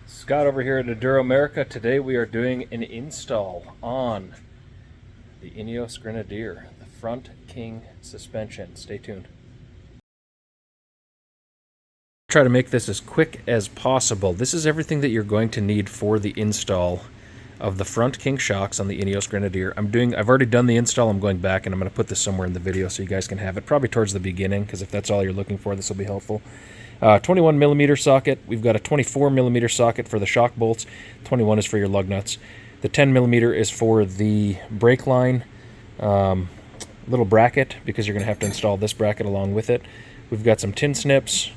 Scott over here at Enduro America. Today we are doing an install on the Ineos Grenadier, the Front King suspension. Stay tuned. Try to make this as quick as possible. This is everything that you're going to need for the install of the Front King shocks on the Ineos Grenadier. I've already done the install. I'm going back and I'm going to put this somewhere in the video so you guys can have it, probably towards the beginning, because if that's all you're looking for, this will be helpful. 21 millimeter socket. We've got a 24 millimeter socket for the shock bolts. 21 is for your lug nuts. The 10 millimeter is for the brake line little bracket, because you're going to have to install this bracket along with it. We've got some tin snips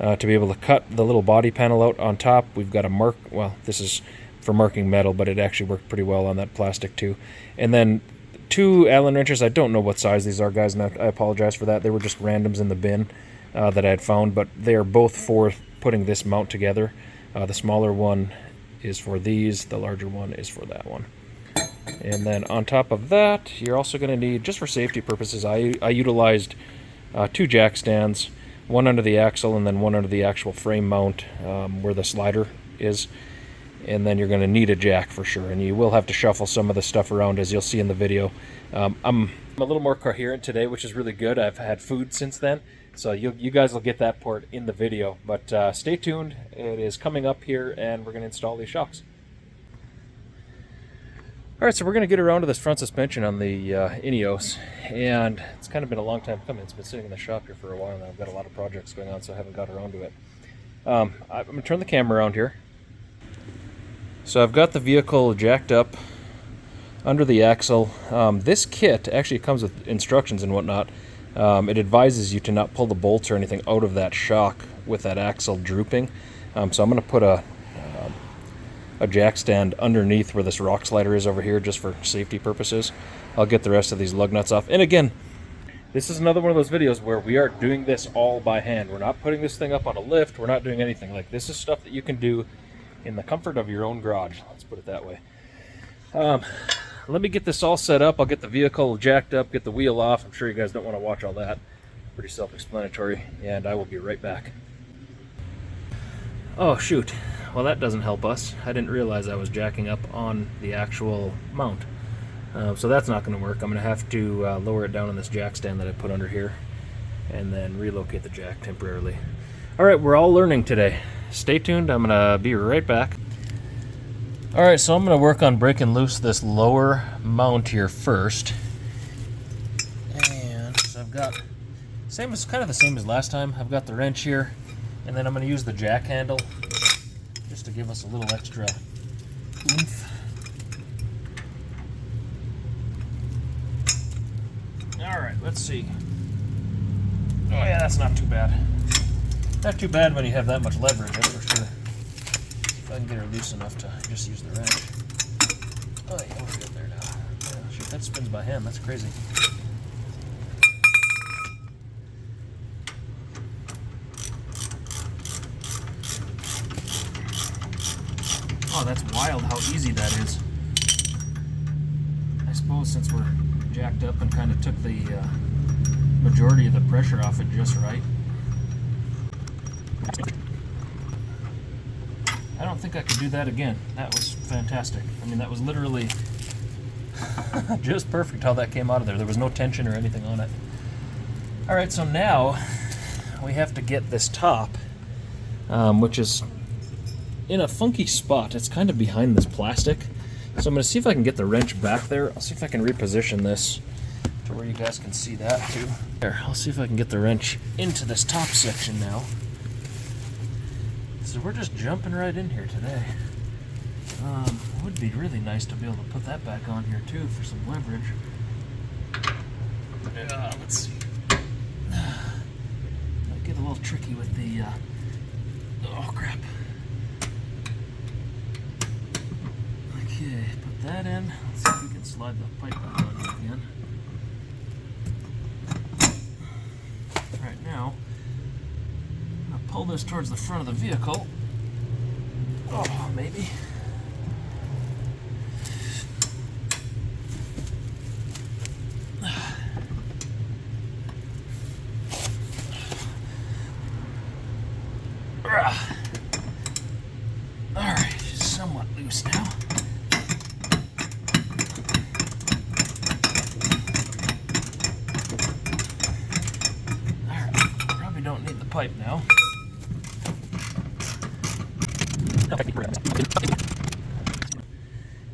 to be able to cut the little body panel out on top. We've got a mark. Well, this is for marking metal, but it actually worked pretty well on that plastic too. And then 2 Allen wrenches. I don't know what size these are, guys, and I apologize for that. They were just randoms in the bin that I had found, but they are both for putting this mount together. The smaller one is for these, the larger one is for that one. And then on top of that, you're also going to need, just for safety purposes, I utilized 2 jack stands, one under the axle and then one under the actual frame mount where the slider is. And then you're going to need a jack for sure, and you will have to shuffle some of the stuff around, as you'll see in the video. I'm a little more coherent today, which is really good. I've had food since then, so you guys will get that part in the video. But stay tuned. It is coming up here, and we're going to install these shocks. All right, so we're going to get around to this front suspension on the Ineos, and it's kind of been a long time coming. It's been sitting in the shop here for a while now. I've got a lot of projects going on, so I haven't got around to it. I'm going to turn the camera around here. So I've got the vehicle jacked up under the axle. This kit actually comes with instructions and whatnot. It advises you to not pull the bolts or anything out of that shock with that axle drooping. So I'm going to put a jack stand underneath where this rock slider is over here, just for safety purposes. I'll get the rest of these lug nuts off. And again, this is another one of those videos where we are doing this all by hand. We're not putting this thing up on a lift. We're not doing anything. Like, this is stuff that you can do in the comfort of your own garage. Let's put it that way. Let me get this all set up. I'll get the vehicle jacked up, get the wheel off. I'm sure you guys don't want to watch all that. Pretty self-explanatory. And I will be right back. Oh, shoot. Well, that doesn't help us. I didn't realize I was jacking up on the actual mount. So that's not going to work. I'm going to have to lower it down on this jack stand that I put under here and then relocate the jack temporarily. All right, we're all learning today. Stay tuned. I'm going to be right back. All right, so I'm going to work on breaking loose this lower mount here first. And so I've got, kind of the same as last time. I've got the wrench here, and then I'm going to use the jack handle just to give us a little extra oomph. All right, let's see. Oh yeah, that's not too bad. Not too bad when you have that much leverage, that's for sure. If I can get her loose enough to just use the wrench. Oh yeah, we're good there now. Yeah, shoot, that spins by hand, that's crazy. Oh, that's wild how easy that is. I suppose since we're jacked up and kind of took the majority of the pressure off it just right. I don't think I could do that again. That was fantastic. I mean, that was literally just perfect how that came out of there. There was no tension or anything on it. All right, so now we have to get this top, which is in a funky spot. It's kind of behind this plastic. So I'm going to see if I can get the wrench back there. I'll see if I can reposition this to where you guys can see that too. There, I'll see if I can get the wrench into this top section now. So we're just jumping right in here today. It would be really nice to be able to put that back on here too for some leverage. Let's see. Might get a little tricky with the, oh crap. Okay, put that in. Let's see if we can slide the pipe back on again. Right now, I'm going to pull this towards the front of the vehicle. Oh, maybe. All right. loose now. Alright, probably don't need the pipe now.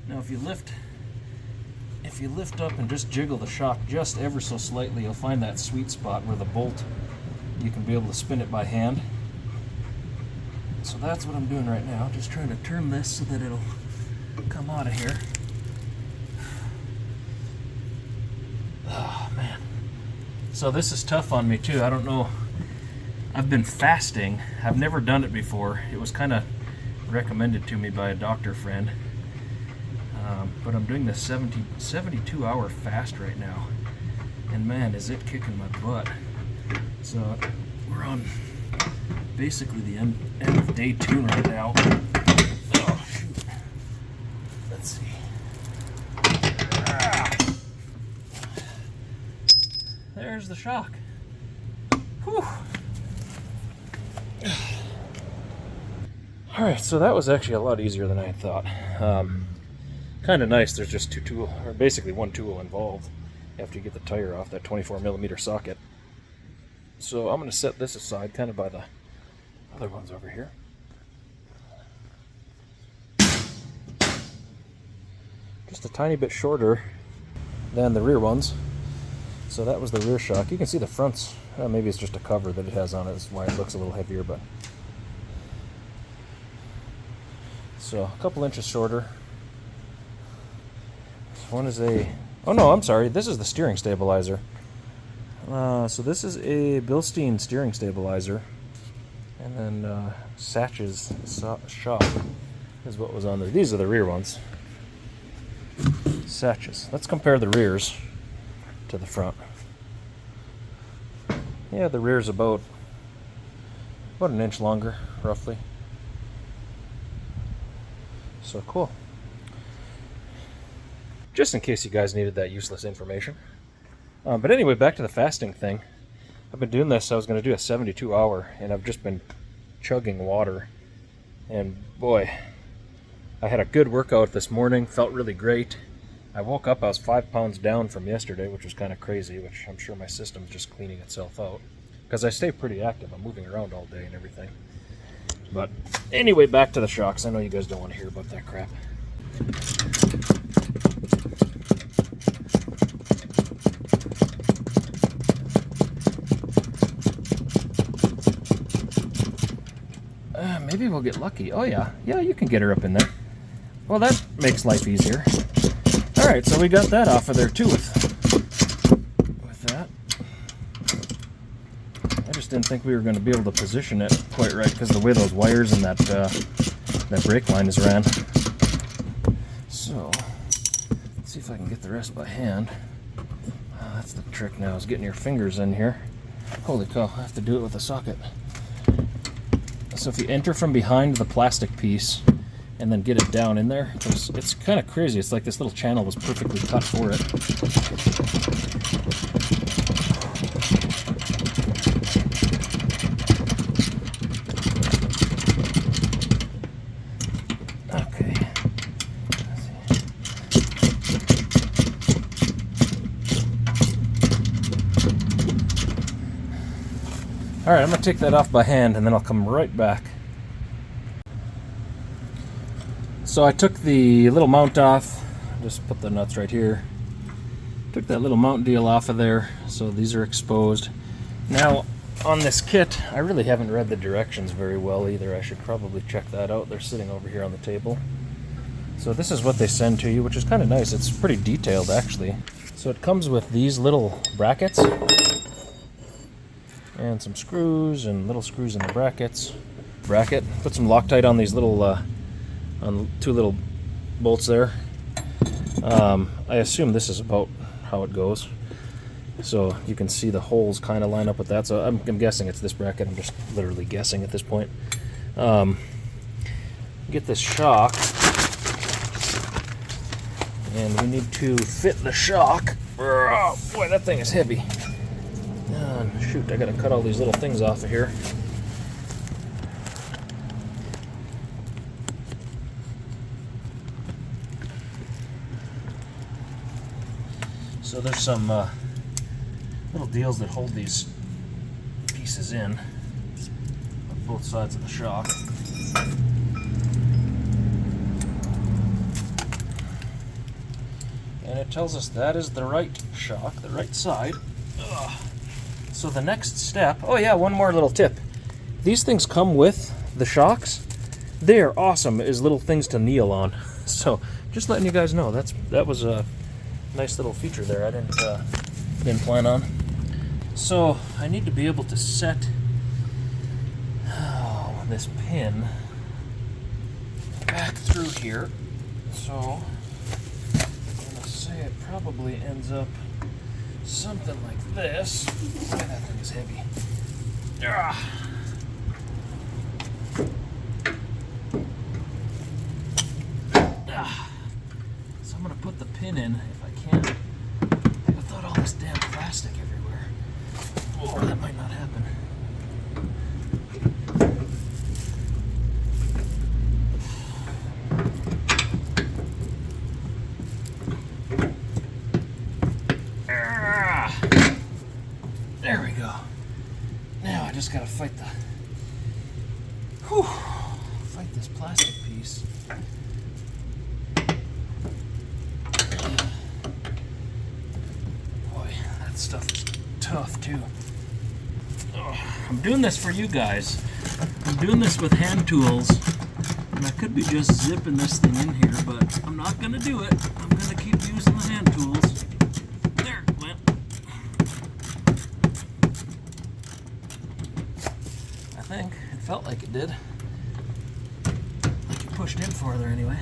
Now if you lift up and just jiggle the shock just ever so slightly, you'll find that sweet spot where the bolt, you can be able to spin it by hand. So that's what I'm doing right now, just trying to turn this so that it'll come out of here. Oh man. So this is tough on me too. I don't know. I've been fasting. I've never done it before. It was kind of recommended to me by a doctor friend. But I'm doing this 72-hour fast right now. And man, is it kicking my butt. So we're on basically the end of day 2 right now. Oh, shoot. Let's see. There's the shock. Whew. Alright, so that was actually a lot easier than I had thought. Kind of nice, there's just basically one tool involved after you get the tire off that 24mm socket. So I'm going to set this aside kind of by the other ones over here. Just a tiny bit shorter than the rear ones. So that was the rear shock. You can see the fronts, maybe it's just a cover that it has on it, that's why it looks a little heavier, but so a couple inches shorter. One is oh no, I'm sorry, this is the steering stabilizer. So this is a Bilstein steering stabilizer, and then Satch's shock is what was on there. These are the rear ones. Satch's. Let's compare the rears to the front. Yeah, the rear's about an inch longer, roughly. So cool. Just in case you guys needed that useless information. But anyway, back to the fasting thing. I've been doing this. I was going to do a 72-hour, and I've just been chugging water. And boy, I had a good workout this morning. Felt really great. I woke up, I was 5 pounds down from yesterday, which was kind of crazy, which I'm sure my system's just cleaning itself out. Because I stay pretty active. I'm moving around all day and everything. But anyway, back to the shocks. I know you guys don't want to hear about that crap. Maybe we'll get lucky. Oh yeah, you can get her up in there. Well, that makes life easier. All right, so we got that off of there too with that. I just didn't think we were going to be able to position it quite right because of the way those wires and that brake line is ran. So let's see if I can get the rest by hand. That's the trick now, is getting your fingers in here. Holy cow, I have to do it with a socket. So if you enter from behind the plastic piece and then get it down in there, it's kind of crazy. It's like this little channel was perfectly cut for it. Okay. Alright, I'm going to take that off by hand and then I'll come right back. So I took the little mount off, just put the nuts right here. Took that little mount deal off of there, so these are exposed. Now, on this kit, I really haven't read the directions very well either. I should probably check that out. They're sitting over here on the table. So this is what they send to you, which is kind of nice. It's pretty detailed, actually. So it comes with these little brackets. And some screws and little screws in the brackets. Put some Loctite on these little, on 2 little bolts there. I assume this is about how it goes. So you can see the holes kind of line up with that. So I'm guessing it's this bracket. I'm just literally guessing at this point. Get this shock. And we need to fit the shock. Oh boy, that thing is heavy. Shoot, I gotta cut all these little things off of here. So there's some little deals that hold these pieces in on both sides of the shock. And it tells us that is the right shock, the right side. Ugh. So the next step, oh yeah, one more little tip. These things come with the shocks. They're awesome as little things to kneel on. So just letting you guys know, that was a nice little feature there I didn't plan on. So I need to be able to set this pin back through here. So it probably ends up something like this. Boy, that thing is heavy. So I'm going to put the pin in if I can. Without all this damn plastic everywhere. Oh, that might not happen. There we go. Now I just gotta fight this plastic piece. Boy, that stuff is tough too. I'm doing this for you guys. I'm doing this with hand tools. And I could be just zipping this thing in here, but I'm not gonna do it. I'm gonna keep using the hand tools. There it went. I think it felt like it did. Like it pushed in farther anyway.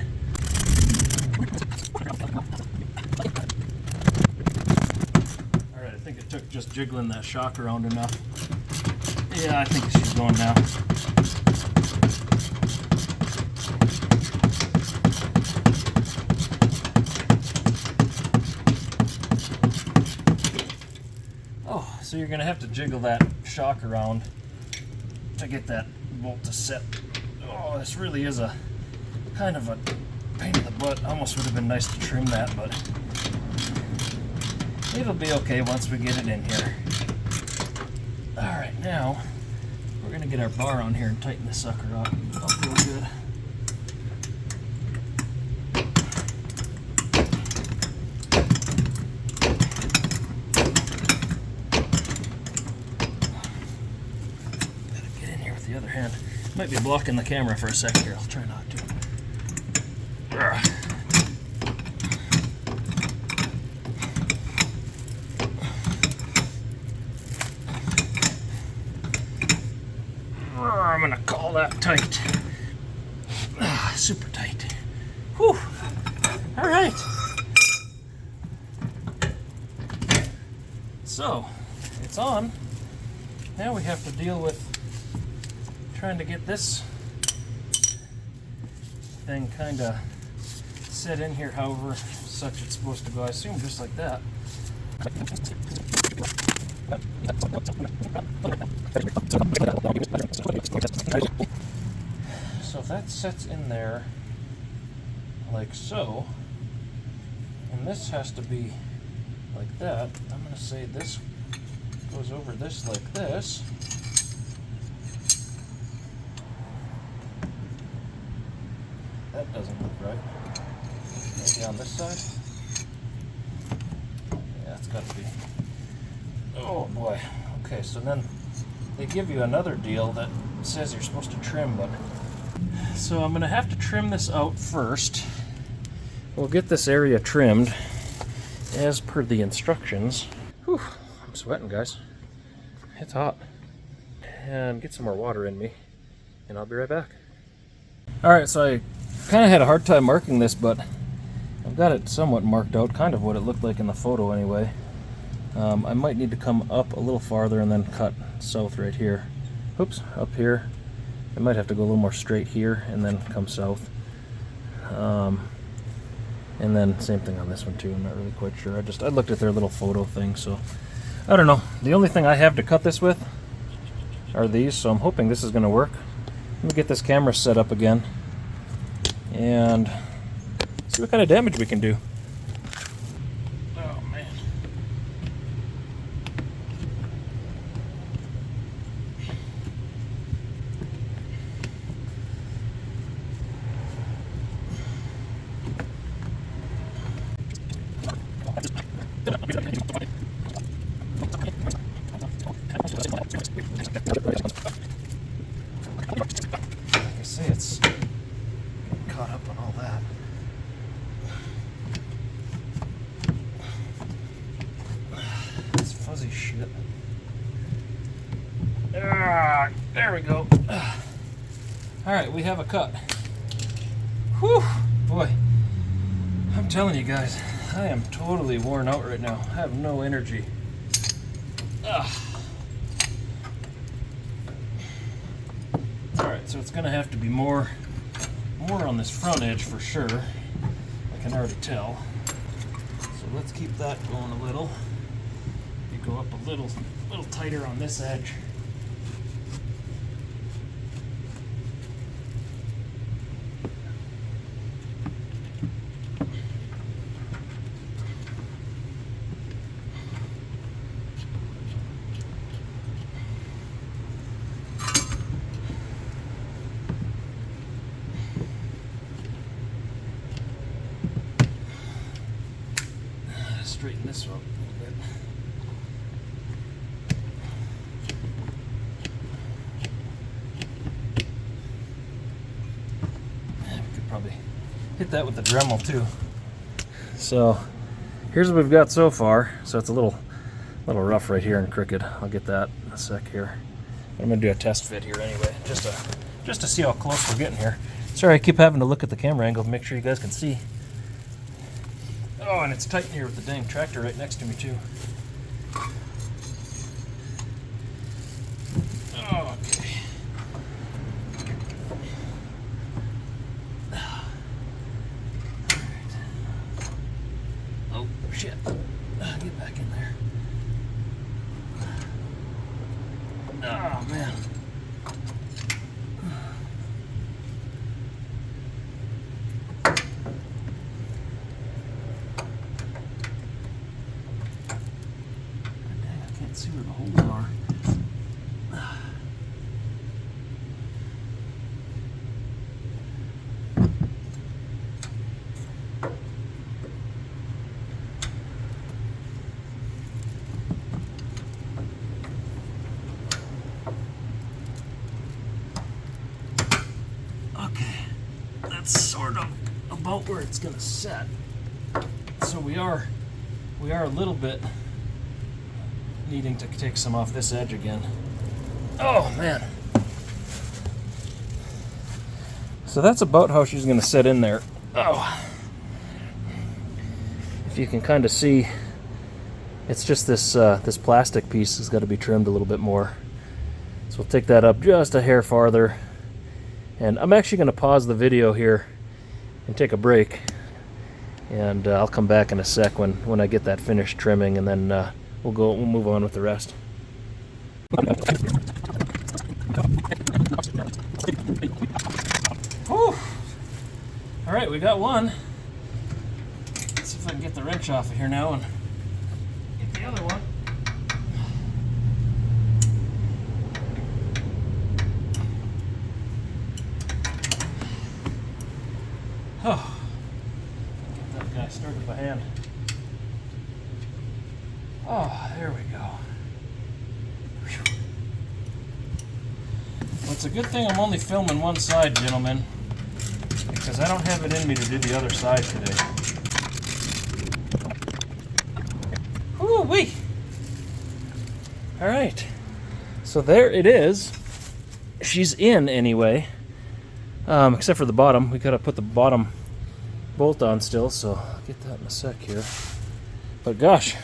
Alright, I think it took just jiggling that shock around enough. Yeah, I think she's going now. Oh, so you're going to have to jiggle that shock around to get that bolt to set. Oh, this really is a kind of a pain in the butt. Almost would have been nice to trim that, but it'll be okay once we get it in here. Alright, now we're going to get our bar on here and tighten this sucker up real good. Gotta get in here with the other hand. Might be blocking the camera for a second here. I'll try not to. I'm gonna call that tight. Super tight. Whew. All right. So it's on. Now we have to deal with trying to get this thing kind of set in here however such it's supposed to go. I assume just like that. So if that sets in there like so, and this has to be like that, I'm going to say this goes over this like this. That doesn't look right. Maybe on this side? Yeah, it's got to be. Oh boy. Okay, so then they give you another deal that says you're supposed to trim, but so I'm going to have to trim this out first. We'll get this area trimmed as per the instructions. Whew, I'm sweating, guys. It's hot. And get some more water in me, and I'll be right back. Alright, so I kind of had a hard time marking this, but I've got it somewhat marked out, kind of what it looked like in the photo anyway. I might need to come up a little farther and then cut south right here. Oops, up here. I might have to go a little more straight here and then come south. And then same thing on this one too. I'm not really quite sure. I looked at their little photo thing, so I don't know. The only thing I have to cut this with are these, so I'm hoping this is going to work. Let me get this camera set up again and see what kind of damage we can do. Oh man. Ah, there we go. All right, we have a cut. Whew, boy. I'm telling you guys, I am totally worn out right now. I have no energy. Alright, so it's going to have to be more on this front edge for sure. I can already tell. So let's keep that going a little. You go up a little tighter on this edge. Straighten this one up a little bit. We could probably hit that with the Dremel too. So here's what we've got so far. So it's a little rough right here and crooked. I'll get that in a sec here. I'm gonna do a test fit here anyway, just to see how close we're getting here. Sorry, I keep having to look at the camera angle to make sure you guys can see. Oh, and it's tight in here with the dang tractor right next to me too. Oh, okay. Oh, shit. Get back in there. Oh, man. See where the holes are. Okay, that's sort of about where it's gonna set. So we are a little bit needing to take some off this edge again. Oh man. So that's about how she's going to sit in there. Oh. If you can kind of see, it's just this this plastic piece has got to be trimmed a little bit more. So we'll take that up just a hair farther. And I'm actually going to pause the video here and take a break. And I'll come back in a sec when I get that finished trimming, and then we'll move on with the rest. Whew. All right, we got one. Let's see if I can get the wrench off of here now and get the other one. Oh, get that guy started by hand. Oh, there we go. Whew. Well, it's a good thing I'm only filming one side, gentlemen, because I don't have it in me to do the other side today. Woo-wee! All right, so there it is. She's in anyway, except for the bottom. We gotta put the bottom bolt on still, so I'll get that in a sec here. But gosh,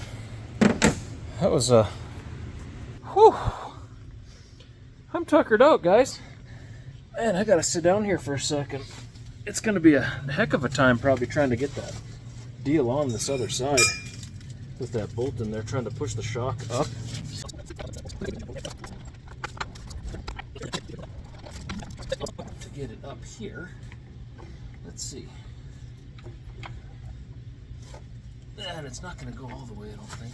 that was whew. I'm tuckered out, guys. Man, I gotta sit down here for a second. It's gonna be a heck of a time probably trying to get that deal on this other side with that bolt in there, trying to push the shock up. To get it up here. Let's see. And it's not gonna go all the way, I don't think.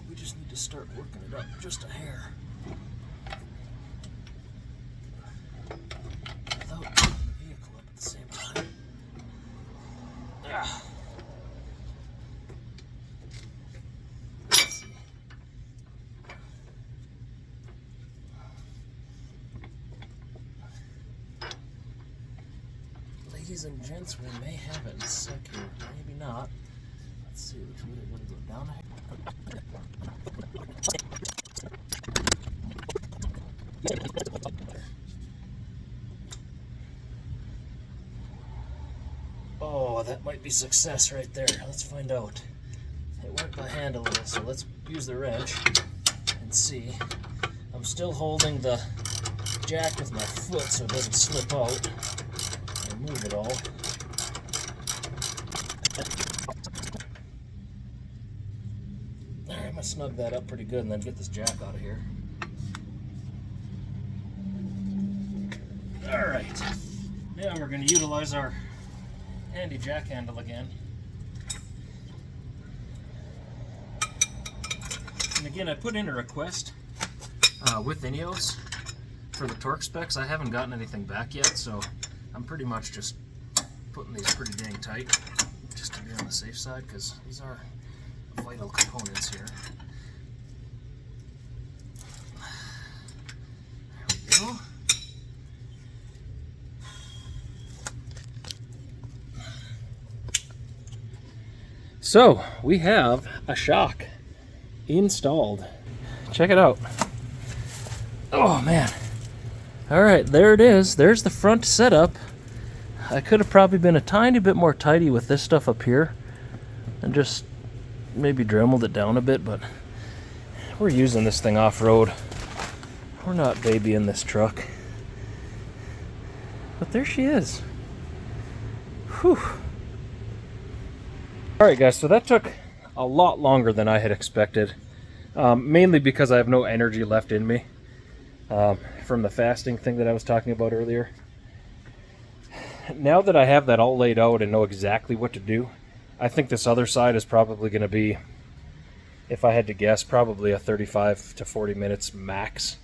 We just need to start working it up just a hair. Without putting the vehicle up at the same time. Ah. Let's see. Ladies and gents, we may have it in a sec here. Maybe not. Let's see which way we're going to go down a hair. Oh, that might be success right there. Let's find out. It went by hand a little, so let's use the wrench and see. I'm still holding the jack with my foot so it doesn't slip out and move it all. Alright, I'm going to snug that up pretty good and then get this jack out of here. Alright, now we're going to utilize our handy jack handle again. And again, I put in a request with Ineos for the torque specs. I haven't gotten anything back yet, so I'm pretty much just putting these pretty dang tight just to be on the safe side, because these are vital components here. There we go. So we have a shock installed. Check it out. Oh man. Alright, there it is. There's the front setup. I could have probably been a tiny bit more tidy with this stuff up here and just maybe dremeled it down a bit, but we're using this thing off-road. We're not babying this truck. But there she is. Whew. Alright guys, so that took a lot longer than I had expected. Mainly because I have no energy left in me from the fasting thing that I was talking about earlier. Now that I have that all laid out and know exactly what to do, I think this other side is probably going to be, if I had to guess, probably a 35 to 40 minutes max.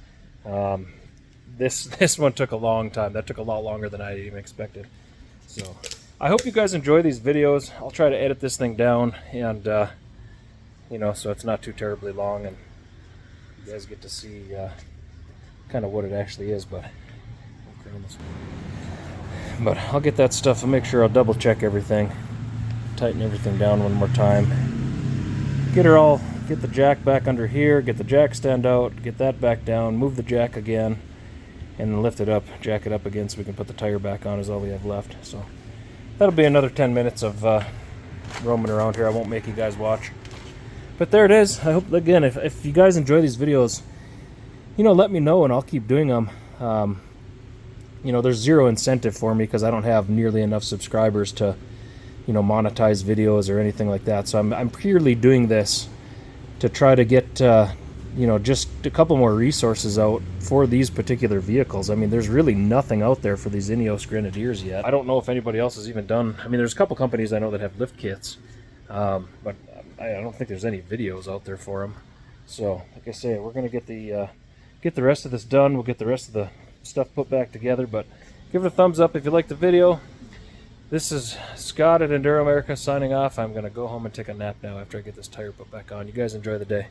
This one took a long time. That took a lot longer than I even expected. So I hope you guys enjoy these videos. I'll try to edit this thing down and you know, so it's not too terribly long and you guys get to see kind of what it actually is. But I'll get that stuff. I'll make sure I'll double check everything, tighten everything down one more time, get the jack back under here, get the jack stand out, get that back down, move the jack again, and then lift it up, jack it up again so we can put the tire back on is all we have left. So that'll be another 10 minutes of roaming around here. I won't make you guys watch. But there it is. I hope, again, if you guys enjoy these videos, you know, let me know and I'll keep doing them. You know, there's zero incentive for me because I don't have nearly enough subscribers to, you know, monetize videos or anything like that. So I'm purely doing this to try to get, you know, just a couple more resources out for these particular vehicles. I mean, there's really nothing out there for these Ineos Grenadiers yet. I don't know if anybody else has even done, I mean, there's a couple companies I know that have lift kits, but I don't think there's any videos out there for them. So, like I say, we're going to get the rest of this done. We'll get the rest of the stuff put back together, but give it a thumbs up if you like the video. This is Scott at Enduro America signing off. I'm going to go home and take a nap now after I get this tire put back on. You guys enjoy the day.